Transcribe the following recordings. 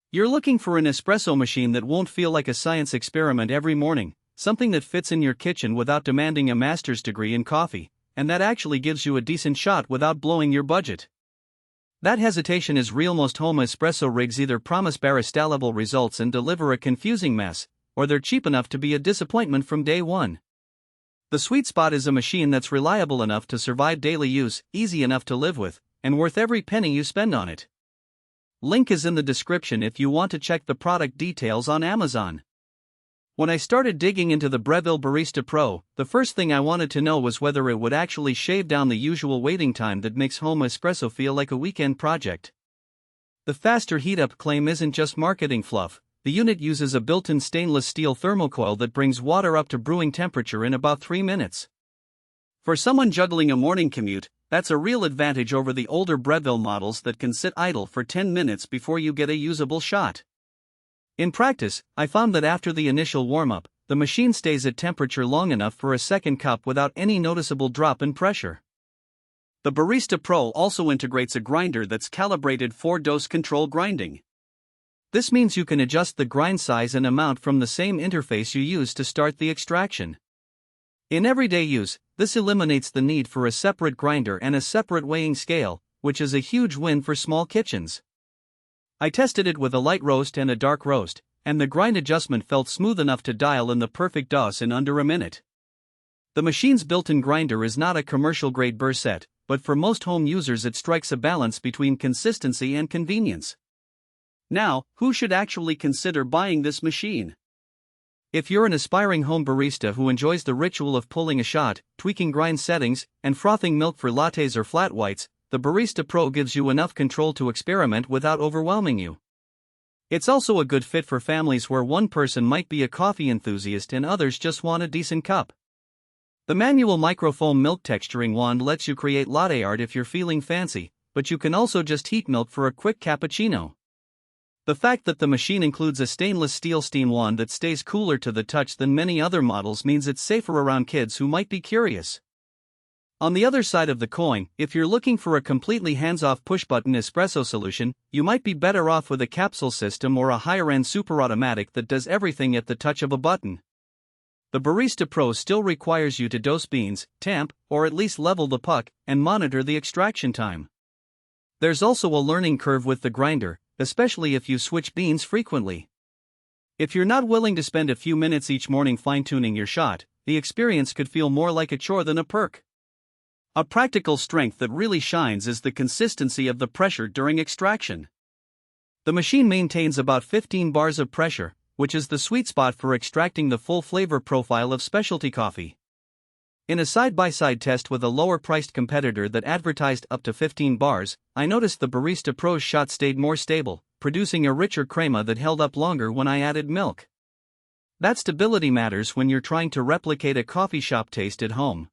You're looking for an espresso machine that won't feel like a science experiment every morning, something that fits in your kitchen without demanding a master's degree in coffee, and that actually gives you a decent shot without blowing your budget. That hesitation is real. Most home espresso rigs either promise barista-level results and deliver a confusing mess, or they're cheap enough to be a disappointment from day one. The sweet spot is a machine that's reliable enough to survive daily use, easy enough to live with, and worth every penny you spend on it. Link is in the description if you want to check the product details on Amazon. When I started digging into the Breville Barista Pro, the first thing I wanted to know was whether it would actually shave down the usual waiting time that makes home espresso feel like a weekend project. The faster heat-up claim isn't just marketing fluff. The unit uses a built-in stainless steel thermocoil that brings water up to brewing temperature in about 3 minutes. For someone juggling a morning commute, that's a real advantage over the older Breville models that can sit idle for 10 minutes before you get a usable shot. In practice, I found that after the initial warm-up, the machine stays at temperature long enough for a second cup without any noticeable drop in pressure. The Barista Pro also integrates a grinder that's calibrated for dose control grinding. This means you can adjust the grind size and amount from the same interface you use to start the extraction. In everyday use, this eliminates the need for a separate grinder and a separate weighing scale, which is a huge win for small kitchens. I tested it with a light roast and a dark roast, and the grind adjustment felt smooth enough to dial in the perfect dose in under a minute. The machine's built-in grinder is not a commercial-grade burr set, but for most home users it strikes a balance between consistency and convenience. Now, who should actually consider buying this machine? If you're an aspiring home barista who enjoys the ritual of pulling a shot, tweaking grind settings, and frothing milk for lattes or flat whites, the Barista Pro gives you enough control to experiment without overwhelming you. It's also a good fit for families where one person might be a coffee enthusiast and others just want a decent cup. The manual microfoam milk texturing wand lets you create latte art if you're feeling fancy, but you can also just heat milk for a quick cappuccino. The fact that the machine includes a stainless steel steam wand that stays cooler to the touch than many other models means it's safer around kids who might be curious. On the other side of the coin, if you're looking for a completely hands-off push-button espresso solution, you might be better off with a capsule system or a higher-end super automatic that does everything at the touch of a button. The Barista Pro still requires you to dose beans, tamp, or at least level the puck, and monitor the extraction time. There's also a learning curve with the grinder, especially if you switch beans frequently. If you're not willing to spend a few minutes each morning fine-tuning your shot, the experience could feel more like a chore than a perk. A practical strength that really shines is the consistency of the pressure during extraction. The machine maintains about 15 bars of pressure, which is the sweet spot for extracting the full flavor profile of specialty coffee. In a side-by-side test with a lower-priced competitor that advertised up to 15 bars, I noticed the Barista Pro's shot stayed more stable, producing a richer crema that held up longer when I added milk. That stability matters when you're trying to replicate a coffee shop taste at home.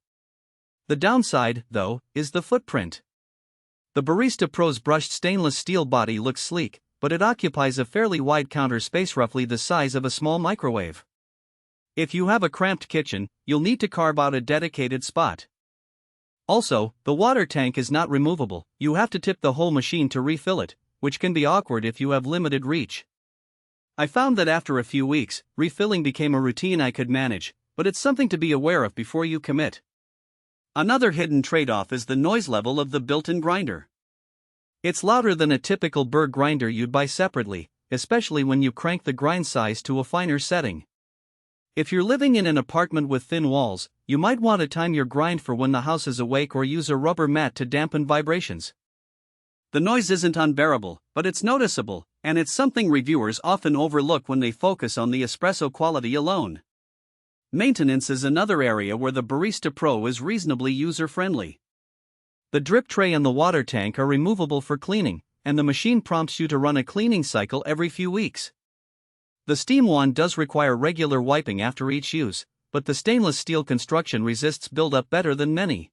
The downside, though, is the footprint. The Barista Pro's brushed stainless steel body looks sleek, but it occupies a fairly wide counter space, roughly the size of a small microwave. If you have a cramped kitchen, you'll need to carve out a dedicated spot. Also, the water tank is not removable. You have to tip the whole machine to refill it, which can be awkward if you have limited reach. I found that after a few weeks, refilling became a routine I could manage, but it's something to be aware of before you commit. Another hidden trade-off is the noise level of the built-in grinder. It's louder than a typical burr grinder you'd buy separately, especially when you crank the grind size to a finer setting. If you're living in an apartment with thin walls, you might want to time your grind for when the house is awake or use a rubber mat to dampen vibrations. The noise isn't unbearable, but it's noticeable, and it's something reviewers often overlook when they focus on the espresso quality alone. Maintenance is another area where the Barista Pro is reasonably user-friendly. The drip tray and the water tank are removable for cleaning, and the machine prompts you to run a cleaning cycle every few weeks. The steam wand does require regular wiping after each use, but the stainless steel construction resists buildup better than many.